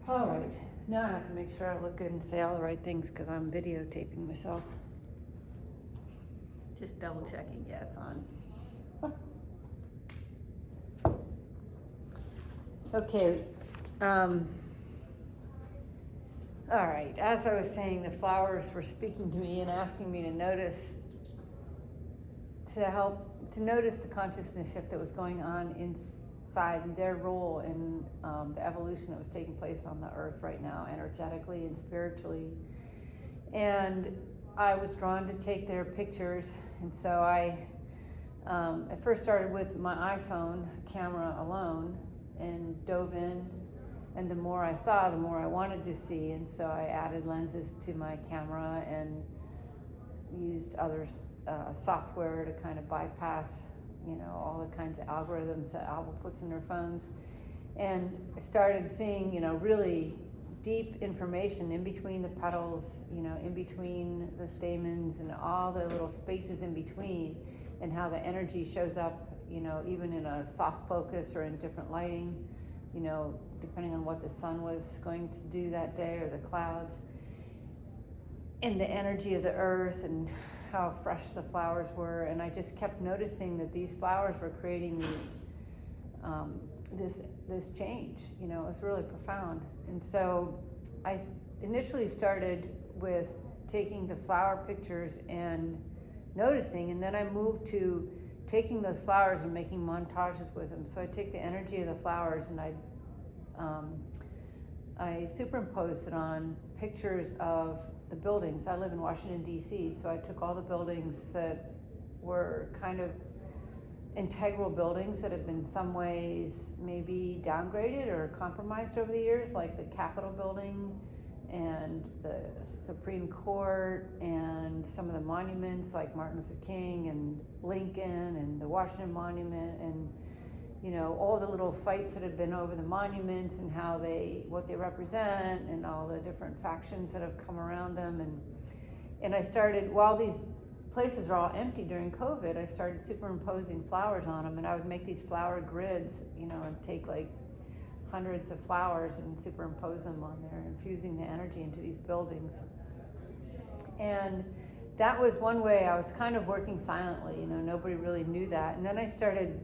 All right, now I have to make sure I look good and say all the right things because I'm videotaping myself. Just double checking, yeah, it's on. Okay, all right, as I was saying, the flowers were speaking to me and asking me to notice, to notice the consciousness shift that was going on inside and their role in the evolution that was taking place on the earth right now, energetically and spiritually. And I was drawn to take their pictures, and so I first started with my iPhone camera alone and dove in, and the more I saw, the more I wanted to see, and so I added lenses to my camera and used other software to kind of bypass, all the kinds of algorithms that Apple puts in their phones, and I started seeing, really deep information in between the petals, in between the stamens and all the little spaces in between, and how the energy shows up, even in a soft focus or in different lighting, depending on what the sun was going to do that day or the clouds, and the energy of the earth and how fresh the flowers were. And I just kept noticing that these flowers were creating this change. It was really profound. And so I initially started with taking the flower pictures and noticing, and then I moved to taking those flowers and making montages with them. So I take the energy of the flowers and I superimposed it on pictures of the buildings. I live in Washington, D.C., so I took all the buildings that were kind of integral buildings that have been in some ways maybe downgraded or compromised over the years, like the Capitol building and the Supreme Court and some of the monuments like Martin Luther King and Lincoln and the Washington Monument, and all the little fights that have been over the monuments and what they represent, and all the different factions that have come around them. And I started, while these places are all empty during COVID, I started superimposing flowers on them, and I would make these flower grids, and take like hundreds of flowers and superimpose them on there, infusing the energy into these buildings. And that was one way I was kind of working silently, nobody really knew that. And then I started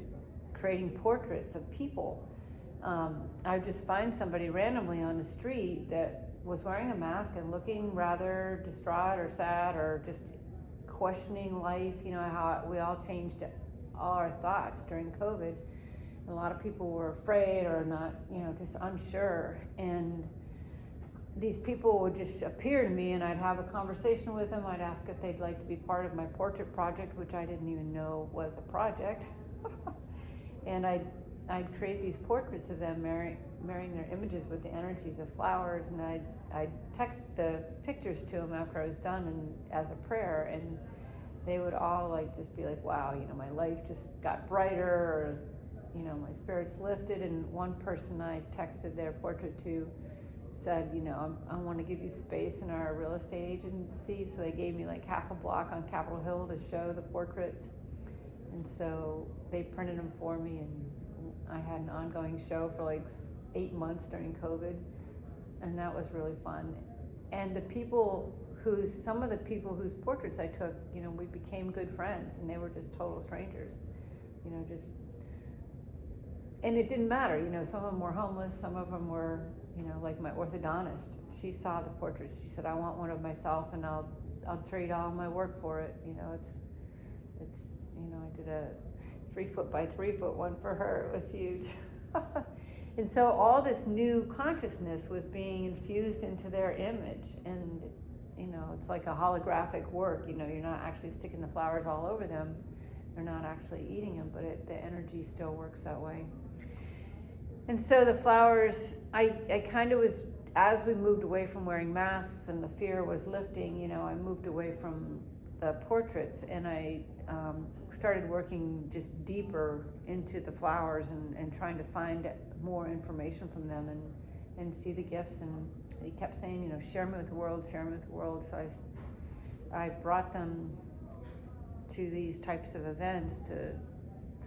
creating portraits of people. I would just find somebody randomly on the street that was wearing a mask and looking rather distraught or sad or just questioning life, how we all changed all our thoughts during COVID. A lot of people were afraid or not, just unsure. And these people would just appear to me, and I'd have a conversation with them. I'd ask if they'd like to be part of my portrait project, which I didn't even know was a project. And I'd create these portraits of them, marrying their images with the energies of flowers, and I'd text the pictures to them after I was done and as a prayer, and they would all just be like, wow, my life just got brighter, or my spirits lifted. And one person I texted their portrait to said, I want to give you space in our real estate agency, so they gave me like half a block on Capitol Hill to show the portraits. And so they printed them for me, and I had an ongoing show for like 8 months during COVID, and that was really fun. And some of the people whose portraits I took, we became good friends, and they were just total strangers, and it didn't matter, some of them were homeless, some of them were, like my orthodontist. She saw the portraits, she said, I want one of myself, and I'll trade all my work for it. I did a 3 foot by 3 foot one for her. It was huge. And so all this new consciousness was being infused into their image, and it's like a holographic work. You're not actually sticking the flowers all over them, they're not actually eating them, but the energy still works that way. And so the flowers, I kind of was, as we moved away from wearing masks and the fear was lifting, I moved away from the portraits, and I started working just deeper into the flowers and trying to find more information from them and see the gifts. And he kept saying, share me with the world, share me with the world. So I brought them to these types of events to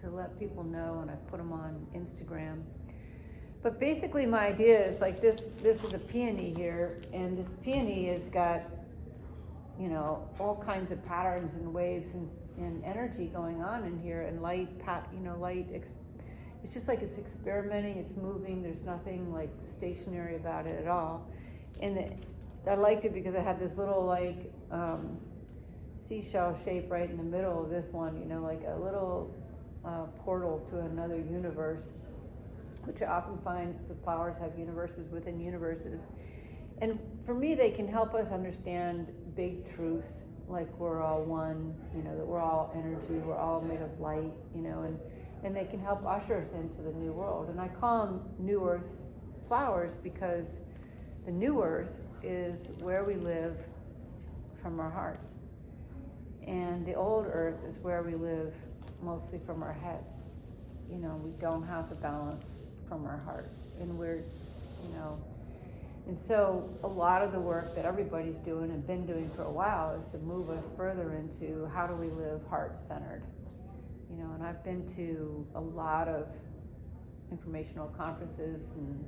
let people know, and I put them on Instagram. But basically my idea is like this is a peony here, and this peony has got, all kinds of patterns and waves and energy going on in here, and light, it's just like it's experimenting, it's moving, there's nothing like stationary about it at all. And I liked it because it had this little like seashell shape right in the middle of this one, like a little portal to another universe, which I often find the flowers have universes within universes. And for me, they can help us understand big truths, like we're all one, that we're all energy, we're all made of light, and they can help usher us into the new world. And I call them New Earth flowers because the New Earth is where we live from our hearts. And the old Earth is where we live mostly from our heads. We don't have the balance from our heart. And and so a lot of the work that everybody's doing and been doing for a while is to move us further into how do we live heart-centered. And I've been to a lot of informational conferences and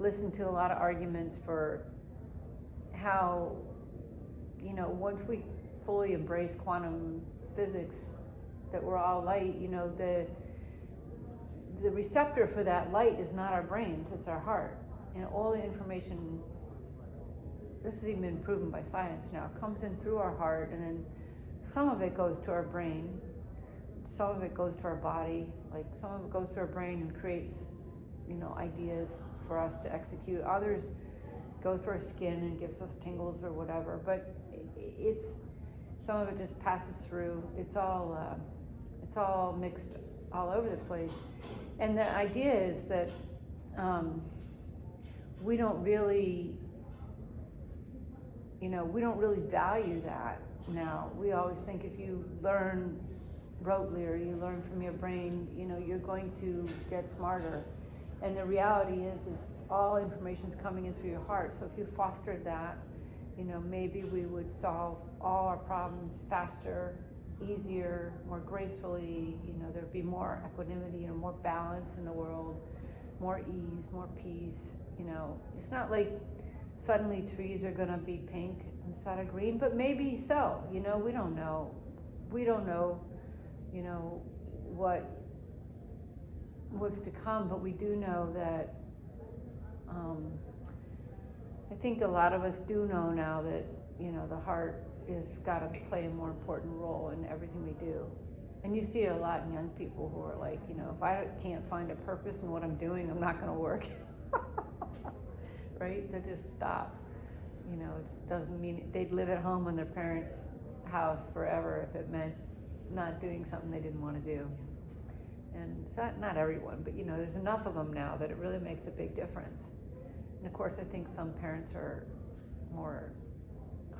listened to a lot of arguments for how, once we fully embrace quantum physics, that we're all light, the receptor for that light is not our brains, it's our heart. And all the information, this has even been proven by science now, comes in through our heart, and then some of it goes to our brain, some of it goes to our body, like some of it goes to our brain and creates, ideas for us to execute. Others goes to our skin and gives us tingles or whatever, but some of it just passes through. It's all mixed all over the place. And the idea is that we don't really value that now. We always think if you learn rotely or you learn from your brain, you're going to get smarter. And the reality is all information's coming in through your heart. So if you fostered that, maybe we would solve all our problems faster, easier, more gracefully. There'd be more equanimity and more balance in the world, more ease, more peace. It's not like suddenly trees are gonna be pink instead of green, but maybe so. We don't know. We don't know, what's to come, but we do know that. I think a lot of us do know now that the heart is got to play a more important role in everything we do. And you see it a lot in young people who are like, if I can't find a purpose in what I'm doing, I'm not going to work. Right? They just stop. It doesn't mean they'd live at home in their parents' house forever if it meant not doing something they didn't want to do. And it's not everyone, but there's enough of them now that it really makes a big difference. And of course, I think some parents are more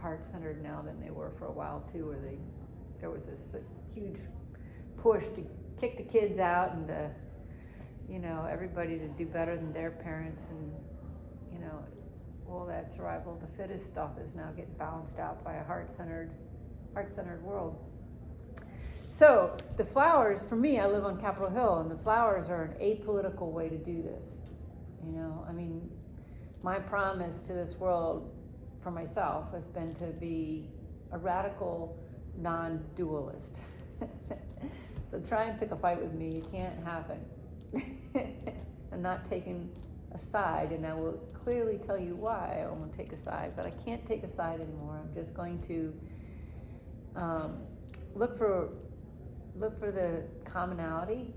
heart-centered now than they were for a while too, where there was this huge push to kick the kids out and to, everybody to do better than their parents, and all that survival of the fittest stuff is now getting balanced out by a heart-centered world. So the flowers, for me, I live on Capitol Hill, and the flowers are an apolitical way to do this. My promise to this world for myself has been to be a radical non-dualist. So try and pick a fight with me, it can't happen. I'm not taking a side, and I will clearly tell you why I won't take a side, but I can't take a side anymore. I'm just going to look for the commonality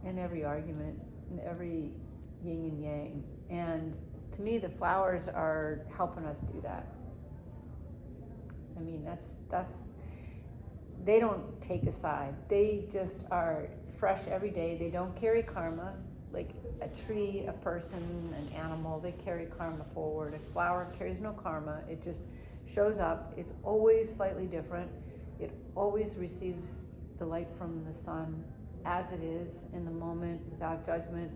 in every argument, in every yin and yang. And to me, the flowers are helping us do that. That's they don't take a side. They just are fresh every day. They don't carry karma. Like a tree, a person, an animal, they carry karma forward. A flower carries no karma. It just shows up. It's always slightly different. It always receives the light from the sun as it is in the moment without judgment,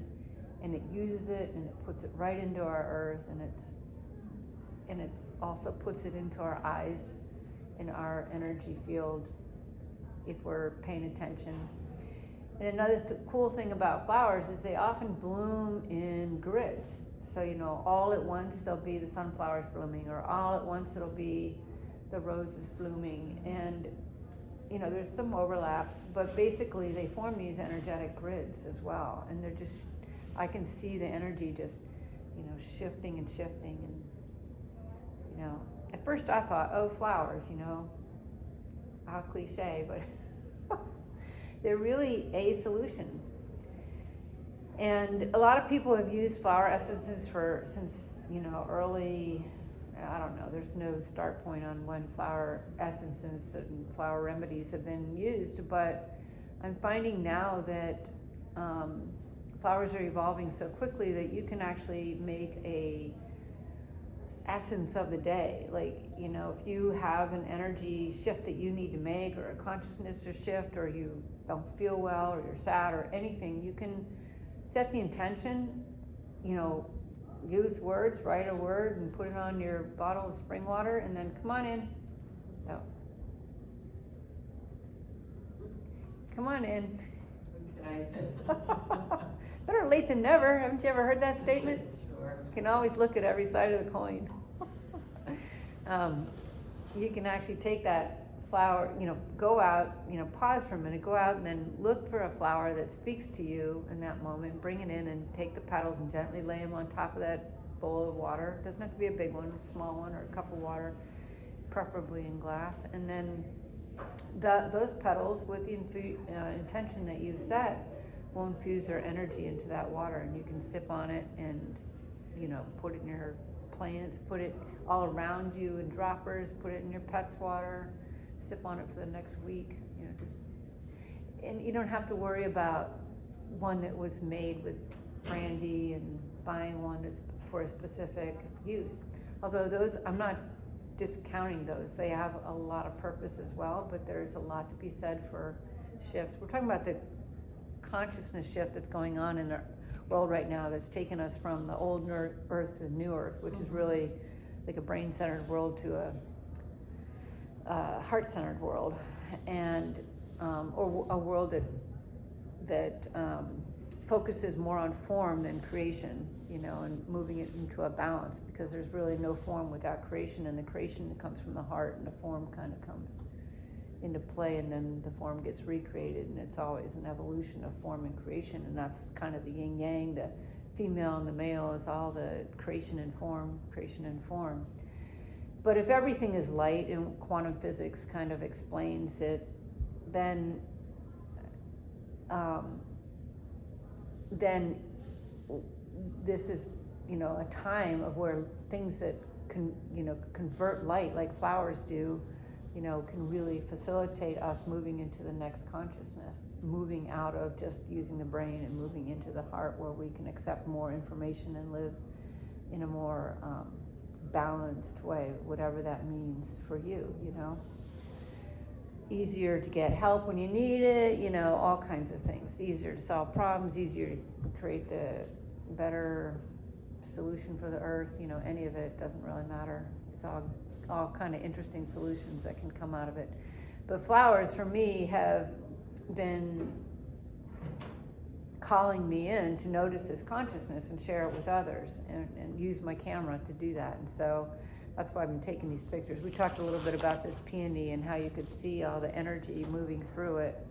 and it uses it and it puts it right into our earth, and it's also puts it into our eyes in our energy field if we're paying attention. And another cool thing about flowers is they often bloom in grids. So, all at once there'll be the sunflowers blooming, or all at once it'll be the roses blooming. And, there's some overlaps, but basically they form these energetic grids as well. And they're just, I can see the energy just, shifting and shifting. And, at first I thought, oh, flowers, how cliche, but they're really a solution. And a lot of people have used flower essences since early, I don't know, there's no start point on when flower essences and flower remedies have been used, but I'm finding now that flowers are evolving so quickly that you can actually make a essence of the day. Like, if you have an energy shift that you need to make, or a consciousness shift, or you don't feel well, or you're sad, or anything, you can set the intention, use words, write a word, and put it on your bottle of spring water, and then come on in. No. Come on in. Okay. Better late than never. Haven't you ever heard that statement? Sure. You can always look at every side of the coin. You can actually take that flower, go out, pause for a minute, go out and then look for a flower that speaks to you in that moment, bring it in and take the petals and gently lay them on top of that bowl of water. It doesn't have to be a big one, a small one, or a cup of water, preferably in glass. And then those petals, with the intention that you've set, will infuse their energy into that water, and you can sip on it and, put it in your plants, put it all around you in droppers, put it in your pet's water, sip on it for the next week, and you don't have to worry about one that was made with brandy and buying one that's for a specific use. Although those, I'm not discounting those, they have a lot of purpose as well, but there's a lot to be said for shifts. We're talking about the consciousness shift that's going on in the world right now, that's taken us from the old earth to the new earth, which is really like a brain-centered world to a heart-centered world, and or a world that focuses more on form than creation, and moving it into a balance, because there's really no form without creation, and the creation that comes from the heart, and the form kind of comes into play, and then the form gets recreated, and it's always an evolution of form and creation, and that's kind of the yin yang. The female and the male is all the creation and form, creation and form. But if everything is light, and quantum physics kind of explains it, then this is, a time of where things that can, convert light, like flowers do, can really facilitate us moving into the next consciousness, moving out of just using the brain and moving into the heart, where we can accept more information and live in a more balanced way, whatever that means for you, Easier to get help when you need it, all kinds of things. Easier to solve problems, easier to create the better solution for the earth, any of it doesn't really matter. It's all kind of interesting solutions that can come out of it. But flowers, for me, have been calling me in to notice this consciousness and share it with others, and use my camera to do that. And so that's why I've been taking these pictures. We talked a little bit about this peony and how you could see all the energy moving through it.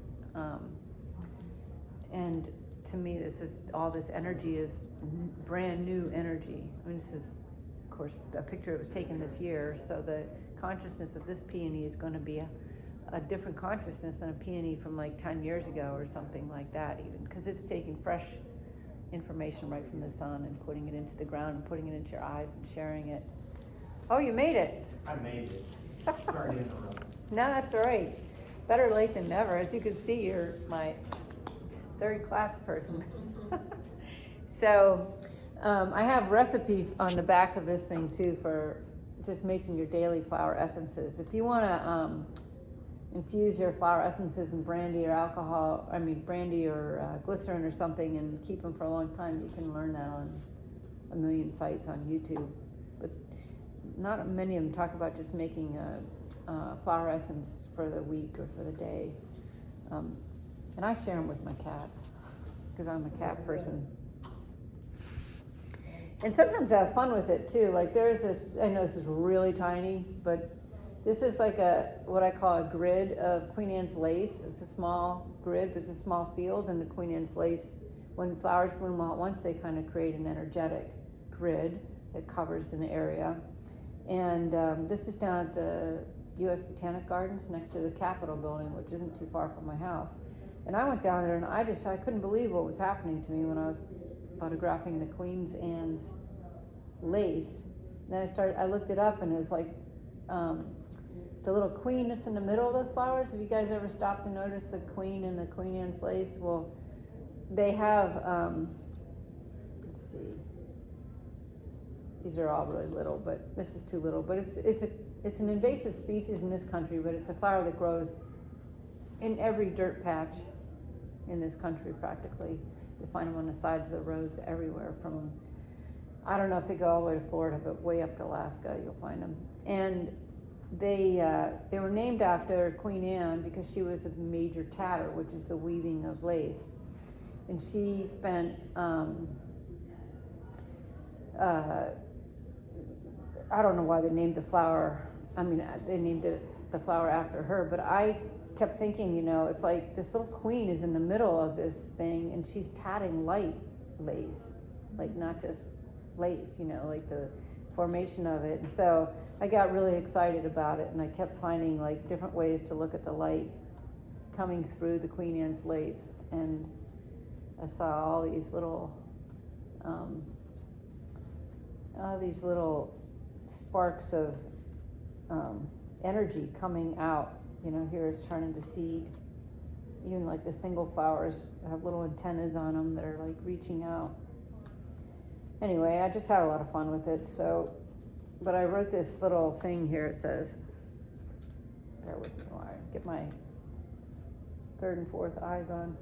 And to me, all this energy is brand new energy. I mean, this is, of course, a picture that was taken this year, so the consciousness of this peony is going to be a different consciousness than a peony from like 10 years ago or something like that, even, because it's taking fresh information right from the sun and putting it into the ground and putting it into your eyes and sharing it. Oh, you made it. I made it. Sorry to interrupt. No, that's all right. Better late than never. As you can see, you're my third class person. So I have recipe on the back of this thing too for just making your daily flower essences. If you want to infuse your flower essences in brandy or brandy or glycerin or something, and keep them for a long time, you can learn that on a million sites on YouTube. But not many of them talk about just making a flower essence for the week or for the day. And I share them with my cats, because I'm a cat person. And sometimes I have fun with it too. Like there's this, I know this is really tiny, but this is like what I call a grid of Queen Anne's lace. It's a small grid, but it's a small field, and the Queen Anne's lace, when flowers bloom all at once, they kind of create an energetic grid that covers an area. And this is down at the U.S. Botanic Gardens next to the Capitol building, which isn't too far from my house. And I went down there and I couldn't believe what was happening to me when I was photographing the Queen Anne's lace. And then I looked it up, and it was like the little queen that's in the middle of those flowers. Have you guys ever stopped to notice the queen in the Queen Anne's lace? Well, they have, let's see, these are all really little, but this is too little. But it's an invasive species in this country, but it's a flower that grows in every dirt patch in this country practically. You find them on the sides of the roads everywhere, from, I don't know if they go all the way to Florida, but way up to Alaska you'll find them. And they were named after Queen Anne because she was a major tatter, which is the weaving of lace. And she spent, I don't know why they named the flower, I mean, they named the flower after her, but I kept thinking, it's like this little queen is in the middle of this thing, and she's tatting light lace, like not just lace, like the formation of it. And so I got really excited about it, and I kept finding like different ways to look at the light coming through the Queen Anne's lace. And I saw all these little sparks of energy coming out. Here it's turning to seed. Even like the single flowers have little antennas on them that are like reaching out. Anyway, I just had a lot of fun with it. So, but I wrote this little thing here. It says, bear with me while I get my third and fourth eyes on.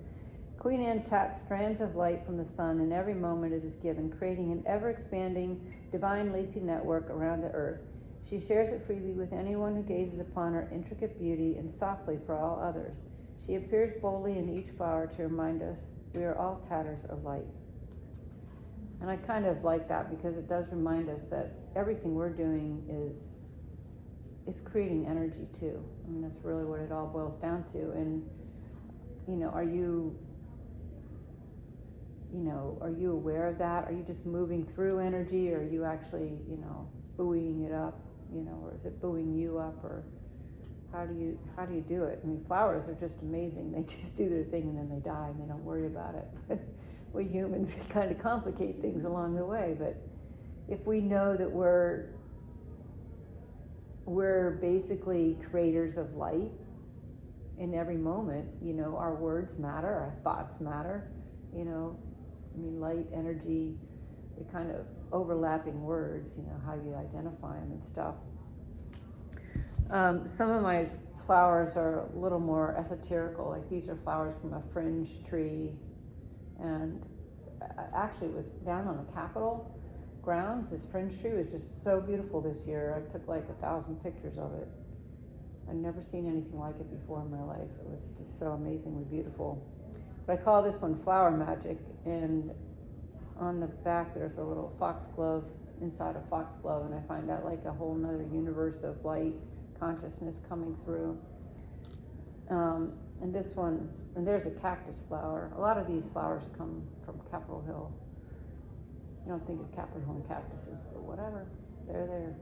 Queen Anne tats strands of light from the sun in every moment it is given, creating an ever-expanding, divine lacy network around the earth. She shares it freely with anyone who gazes upon her intricate beauty, and softly for all others. She appears boldly in each flower to remind us we are all tatters of light. And I kind of like that because it does remind us that everything we're doing is creating energy too. I mean, that's really what it all boils down to. And, are you aware of that? Are you just moving through energy, or are you actually, buoying it up, or is it buoying you up, or how do you do it? I mean, flowers are just amazing. They just do their thing and then they die and they don't worry about it. But we humans kind of complicate things along the way. But if we know that we're basically creators of light in every moment, our words matter, our thoughts matter, light, energy, they're kind of overlapping words, how you identify them and stuff. Some of my flowers are a little more esoterical, like these are flowers from a fringe tree, and I actually was down on the Capitol grounds. This fringe tree was just so beautiful this year. I took like 1,000 pictures of it. I'd never seen anything like it before in my life. It was just so amazingly beautiful. But I call this one Flower Magic, and on the back there's a little foxglove inside a foxglove, and I find that like a whole nother universe of light consciousness coming through. And this one, and there's a cactus flower. A lot of these flowers come from Capitol Hill. You don't think of Capitol Hill and cactuses, but whatever, they're there.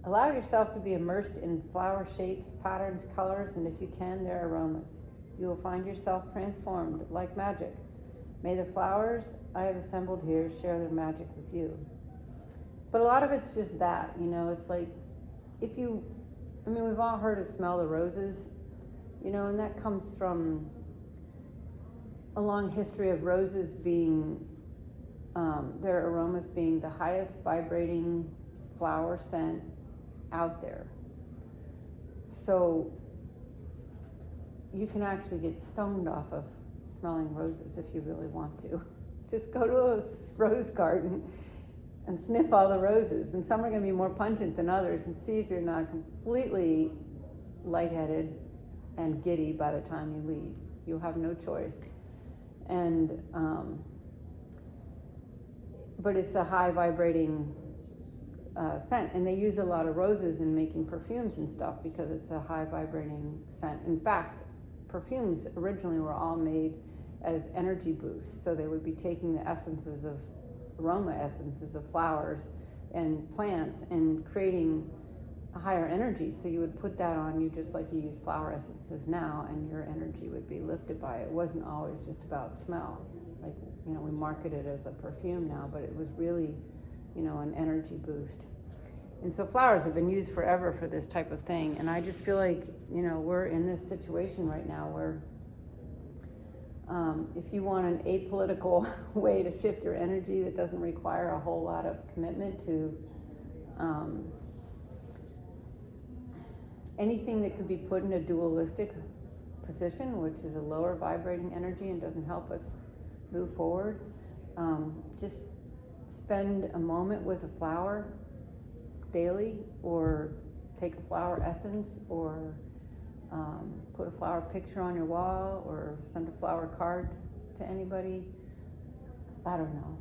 Allow yourself to be immersed in flower shapes, patterns, colors, and if you can, their aromas. You will find yourself transformed like magic. May the flowers I have assembled here share their magic with you. But a lot of it's just that, it's like, we've all heard of smell the roses, and that comes from a long history of roses being, their aromas being the highest vibrating flower scent out there. So you can actually get stoned off of smelling roses if you really want to. Just go to a rose garden and sniff all the roses, and some are going to be more pungent than others, and see if you're not completely lightheaded and giddy by the time you leave. You'll have no choice. And but it's a high vibrating scent, and they use a lot of roses in making perfumes and stuff because it's a high vibrating scent. In fact, perfumes originally were all made as energy boosts, so they would be taking the essences of aroma essences of flowers and plants and creating a higher energy. So you would put that on you just like you use flower essences now, and your energy would be lifted by it. It wasn't always just about smell. Like, you know, we market it as a perfume now, but it was really, you know, an energy boost. And so flowers have been used forever for this type of thing. And I just feel like, you know, we're in this situation right now where if you want an apolitical way to shift your energy that doesn't require a whole lot of commitment to anything that could be put in a dualistic position, which is a lower vibrating energy and doesn't help us move forward, just spend a moment with a flower daily, or take a flower essence, or put a flower picture on your wall, or send a flower card to anybody. I don't know.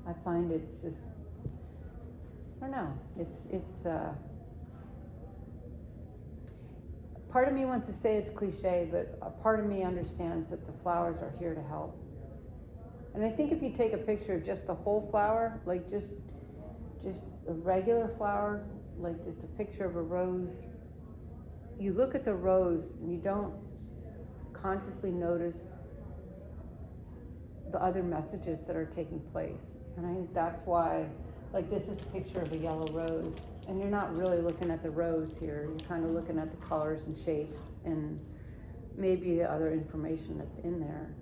I find it's just, I don't know. It's part of me wants to say it's cliche, but a part of me understands that the flowers are here to help. And I think if you take a picture of just the whole flower, like just a regular flower, like just a picture of a rose, you look at the rose and you don't consciously notice the other messages that are taking place. And I think that's why, like, this is a picture of a yellow rose, and you're not really looking at the rose here. You're kind of looking at the colors and shapes and maybe the other information that's in there.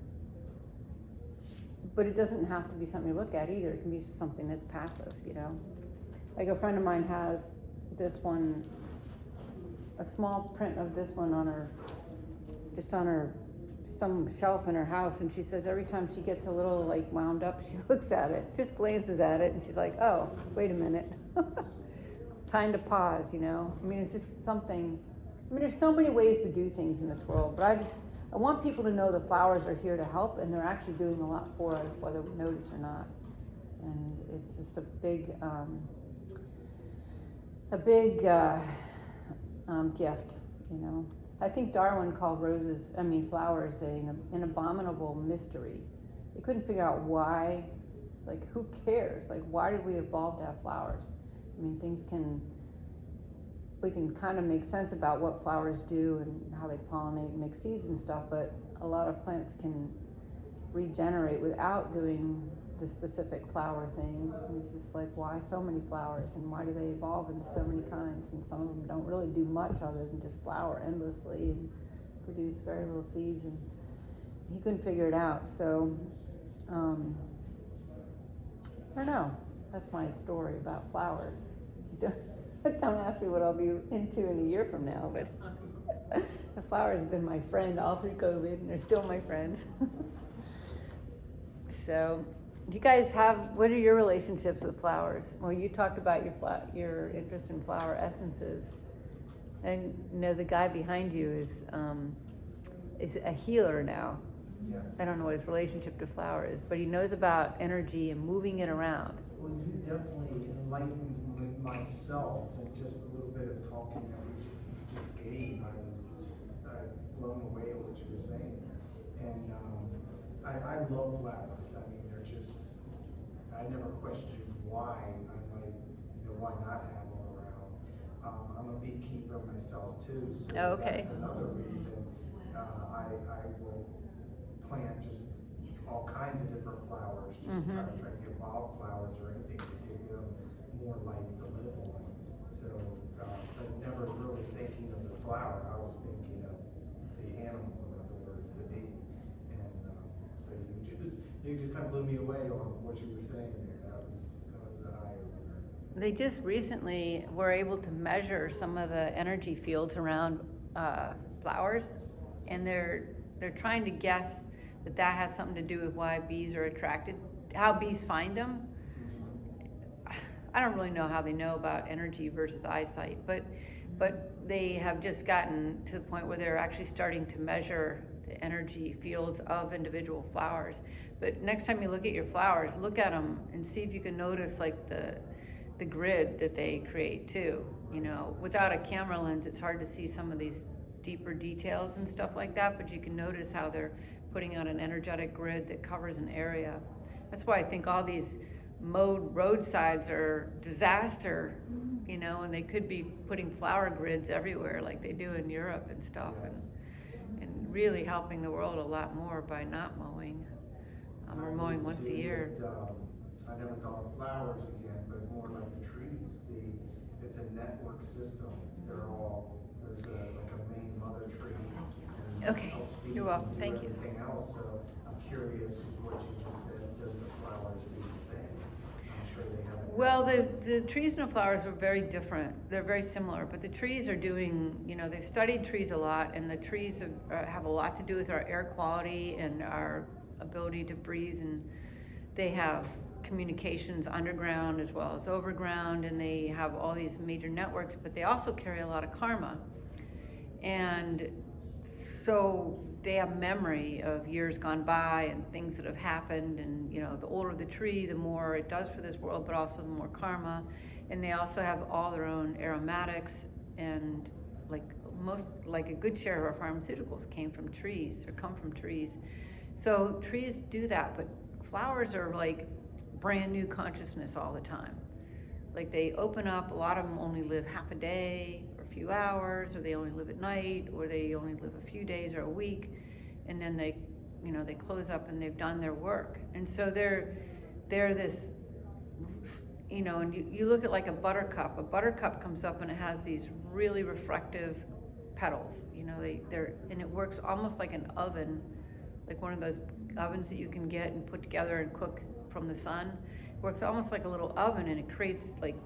But it doesn't have to be something you look at either. It can be something that's passive, you know? Like, a friend of mine has this one, a small print of this one on her, just on her, some shelf in her house, and she says every time she gets a little, like, wound up, she looks at it, just glances at it, and she's like, oh, wait a minute. Time to pause, you know? I mean, it's just something, I mean, there's so many ways to do things in this world, but I want people to know the flowers are here to help, and they're actually doing a lot for us, whether we notice or not. And it's just a big gift, you know. I think Darwin called flowers an abominable mystery. They couldn't figure out why, like, who cares? Like, why did we evolve to have flowers? I mean, we can kind of make sense about what flowers do and how they pollinate and make seeds and stuff, but a lot of plants can regenerate without doing the specific flower thing. It's just like, why so many flowers, and why do they evolve into so many kinds? And some of them don't really do much other than just flower endlessly and produce very little seeds, and he couldn't figure it out. So I don't know. That's my story about flowers. Don't ask me what I'll be into in a year from now, but the flowers have been my friend all through COVID, and they're still my friends. So, do you guys what are your relationships with flowers? Well, you talked about your interest in flower essences. And you know, the guy behind you is a healer now. Yes. I don't know what his relationship to flower is, but he knows about energy and moving it around. Well, you definitely enlightened myself in just a little bit of talking that you just gave. I was blown away at what you were saying. And I love flowers. I mean, they're just, I never questioned why. I'm like, you know, why not have them around? I'm a beekeeper myself too, so Okay. that's another reason I will plant just all kinds of different flowers, just try to get wildflowers or anything to give them more light to live on. So, but never really thinking of the flower, I was thinking of the animal, in other words, the bee. And so you just kind of blew me away on what you were saying there. That was an eye-opener. They just recently were able to measure some of the energy fields around flowers, and they're trying to guess that has something to do with why bees are attracted, how bees find them. I don't really know how they know about energy versus eyesight, but but they have just gotten to the point where they're actually starting to measure the energy fields of individual flowers. But next time you look at your flowers, look at them and see if you can notice like the grid that they create too. You know, without a camera lens, it's hard to see some of these deeper details and stuff like that, but you can notice how they're putting out an energetic grid that covers an area. That's why I think all these mowed roadsides are disaster, you know, and they could be putting flower grids everywhere like they do in Europe and stuff, and really helping the world a lot more by not mowing. We're mowing once a year. I never thought of flowers again, but more like the trees. It's a network system. There's like a main mother tree. And Okay, helps feed you're welcome. and do Thank you. everything else. So I'm curious with what you just said. Does the flowers do the same? I'm sure they haven't. Well, the trees and the flowers are very different. They're very similar, but the trees are doing, you know, they've studied trees a lot, and the trees have a lot to do with our air quality and our ability to breathe, and they have communications underground as well as overground, and they have all these major networks, but they also carry a lot of karma. And so they have memory of years gone by and things that have happened, and you know, the older the tree, the more it does for this world, but also the more karma. And they also have all their own aromatics, and like a good share of our pharmaceuticals came from trees or come from trees. So trees do that, but flowers are like brand new consciousness all the time. Like they open up, a lot of them only live half a day or a few hours, or they only live at night, or they only live a few days or a week, and then they, you know, they close up and they've done their work. And so they're this, you know, and you look at like a buttercup comes up and it has these really reflective petals, you know, and it works almost like an oven, like one of those ovens that you can get and put together and cook from the sun. It works almost like a little oven, and it creates like,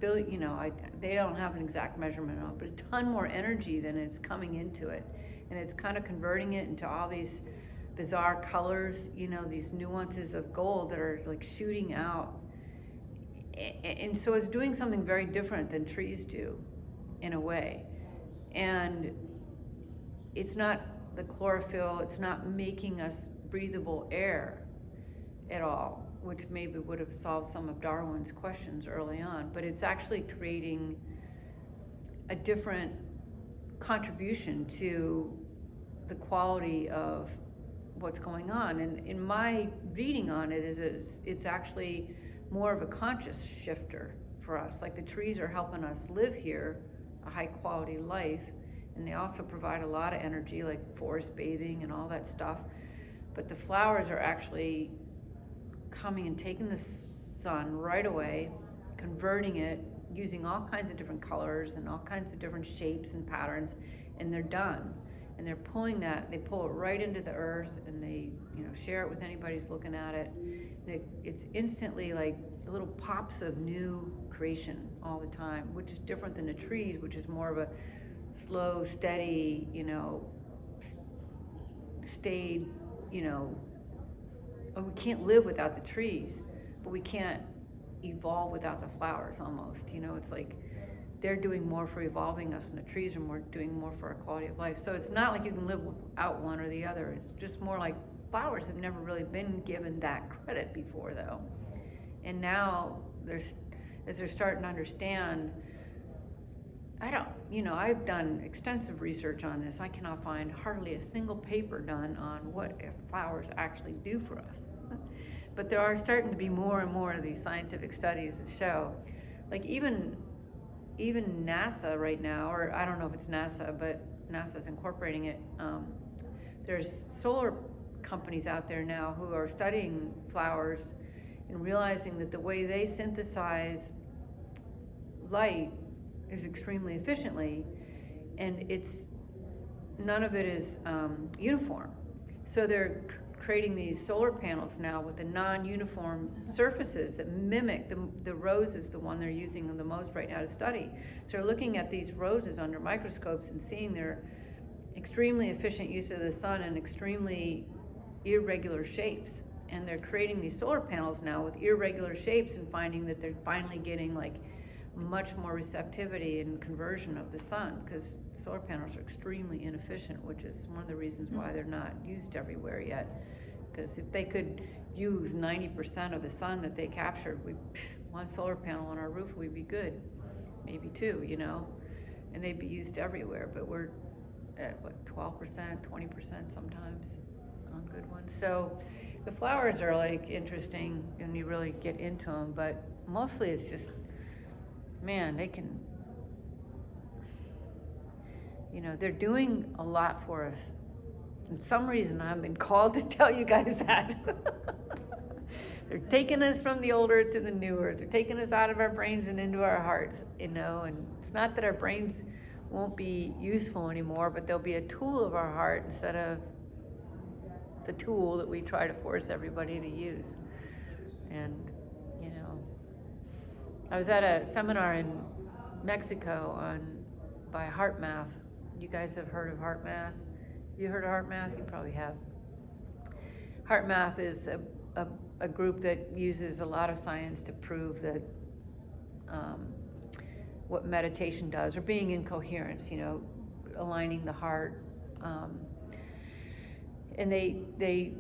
you know, they don't have an exact measurement on it, but a ton more energy than it's coming into it. And it's kind of converting it into all these bizarre colors, you know, these nuances of gold that are like shooting out. And so it's doing something very different than trees do in a way. And it's not the chlorophyll, it's not making us breathable air at all, which maybe would have solved some of Darwin's questions early on, but it's actually creating a different contribution to the quality of what's going on. And in my reading on it is it's actually more of a conscious shifter for us. Like the trees are helping us live here a high quality life, and they also provide a lot of energy, like forest bathing and all that stuff. But the flowers are actually coming and taking the sun right away, converting it, using all kinds of different colors and all kinds of different shapes and patterns, and they're done. And they're pulling that, they pull it right into the earth, and they, you know, share it with anybody who's looking at it. And it's instantly like little pops of new creation all the time, which is different than the trees, which is more of a slow, steady, you know, stayed, you know, we can't live without the trees, but we can't evolve without the flowers almost, you know. It's like they're doing more for evolving us, and the trees are doing more for our quality of life. So it's not like you can live without one or the other. It's just more like flowers have never really been given that credit before, though. And now as they're starting to understand, I've done extensive research on this. I cannot find hardly a single paper done on what flowers actually do for us. But there are starting to be more and more of these scientific studies that show, like even NASA right now, or I don't know if it's NASA, but NASA's incorporating it. There's solar companies out there now who are studying flowers and realizing that the way they synthesize light is extremely efficiently, and none of it is uniform. So they're creating these solar panels now with the non-uniform surfaces that mimic the rose is the one they're using the most right now to study. So they're looking at these roses under microscopes and seeing their extremely efficient use of the sun and extremely irregular shapes. And they're creating these solar panels now with irregular shapes and finding that they're finally getting like much more receptivity and conversion of the sun, because solar panels are extremely inefficient, which is one of the reasons why they're not used everywhere yet. Because if they could use 90% of the sun that they captured, one solar panel on our roof, we'd be good. Maybe two, you know, and they'd be used everywhere. But we're at what, 12%, 20% sometimes on good ones. So the flowers are like interesting when you really get into them, but mostly it's just, man, they can, you know, they're doing a lot for us. For some reason I've been called to tell you guys that. They're taking us from the old earth to the new earth. They're taking us out of our brains and into our hearts, you know, and it's not that our brains won't be useful anymore, but they'll be a tool of our heart instead of the tool that we try to force everybody to use. And, you know, I was at a seminar in Mexico by Heart Math. You guys have heard of Heart Math? You heard of Heart Math? You probably have. Heart Math is a group that uses a lot of science to prove that what meditation does, or being in coherence, you know, aligning the heart. And they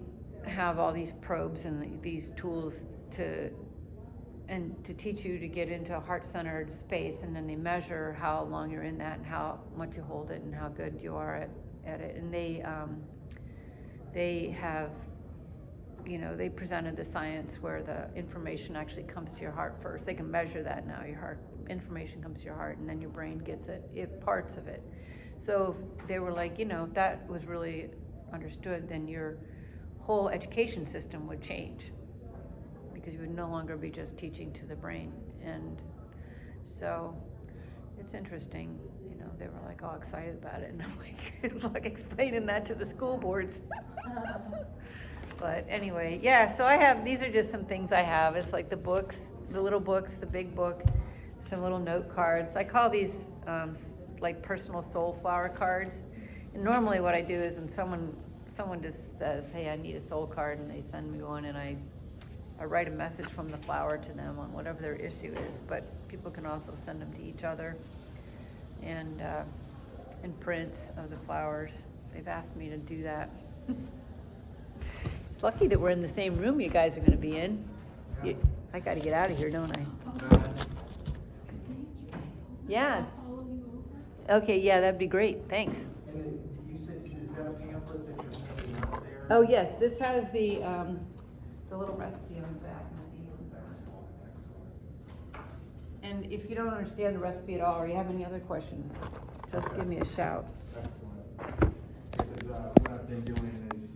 have all these probes and these tools to teach you to get into a heart-centered space, and then they measure how long you're in that and how much you hold it and how good you are at it. And they have, you know, they presented the science where the information actually comes to your heart first. They can measure that now. Your heart information comes to your heart, and then your brain gets it parts of it. So they were like, you know, if that was really understood, then your whole education system would change, because you would no longer be just teaching to the brain. And so it's interesting, you know, they were like all excited about it, and I'm like explaining that to the school boards. But anyway, yeah, so these are just some things I have. It's like the books, the little books, the big book, some little note cards. I call these like personal soul flower cards. And normally what I do is when someone just says, hey, I need a soul card, and they send me one, and I write a message from the flower to them on whatever their issue is. But people can also send them to each other, and prints of the flowers. They've asked me to do that. It's lucky that we're in the same room you guys are going to be in. I got to get out of here, don't I? Yeah. Okay, yeah, that'd be great. Thanks. And you said, is that a pamphlet that you're sending out there? Oh, yes, this has the little recipe on the back. Excellent, excellent. And if you don't understand the recipe at all, or you have any other questions, just give me a shout. Excellent. Because what I've been doing is